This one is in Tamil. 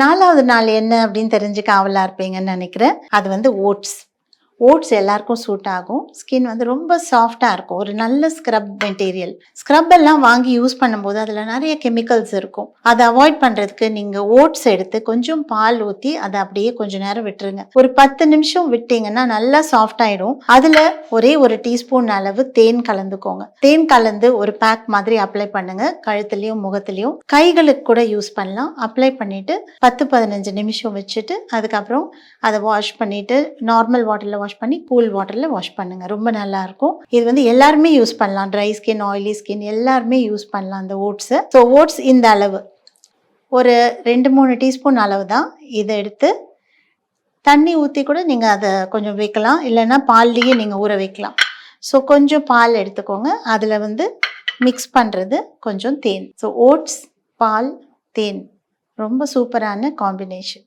4வது நாள் என்ன அப்படின்னு தெரிஞ்சுக்க ஆவலா இருப்பீங்கன்னு நினைக்கிறேன். அது வந்து ஓட்ஸ். ஓட்ஸ் எல்லாருக்கும் சூட் ஆகும். ஸ்கின் வந்து ரொம்ப சாஃப்ட்டா இருக்கும். ஒரு நல்ல ஸ்க்ரப் மெட்டீரியல். ஸ்க்ரப் எல்லாம் வாங்கி யூஸ் பண்ணும்போது அதில நெறைய கெமிக்கல்ஸ் இருக்கும். அத அவாய்ட் பண்றதுக்கு நீங்க ஓட்ஸ் எடுத்து கொஞ்சம் பால் ஊத்தி அத அப்படியே கொஞ்ச நேரம் விட்டுருங்க. ஒரு 10 நிமிஷம் விட்டீங்கன்னா நல்லா சாஃப்ட் ஆயிடும். அதுல ஒரே 1 டீஸ்பூன் அளவு தேன் கலந்துக்கோங்க. தேன் கலந்து ஒரு பேக் மாதிரி அப்ளை பண்ணுங்க. கழுத்துலயும், முகத்திலயும். கைகளுக்கு கூட யூஸ் பண்ணலாம். அப்ளை பண்ணிட்டு 10, 15 நிமிஷம் வச்சுட்டு அதுக்கப்புறம் அத வாஷ் பண்ணிட்டு நார்மல் வாட்டர்ல வாஷ் பண்ணி கூல் வாட்டர்ல வாஷ் பண்ணுங்க. ரொம்ப நல்லா இருக்கும். இது வந்து எல்லாருமே யூஸ் பண்ணலாம். ட்ரை ஸ்கின், ஆயிலி ஸ்கின் எல்லாருமே யூஸ் பண்ணலாம் அந்த ஓட்ஸ். ஸோ ஓட்ஸ் இந்த அளவு ஒரு 2, 3 டீஸ்பூன் அளவு தான். இதை எடுத்து தண்ணி ஊற்றி கூட நீங்கள் அதை கொஞ்சம் வைக்கலாம். இல்லைன்னா பால்லையே நீங்கள் ஊற வைக்கலாம். ஸோ கொஞ்சம் பால் எடுத்துக்கோங்க. அதில் வந்து மிக்ஸ் பண்ணுறது கொஞ்சம் தேன். ஸோ ஓட்ஸ், பால், தேன் ரொம்ப சூப்பரான காம்பினேஷன்.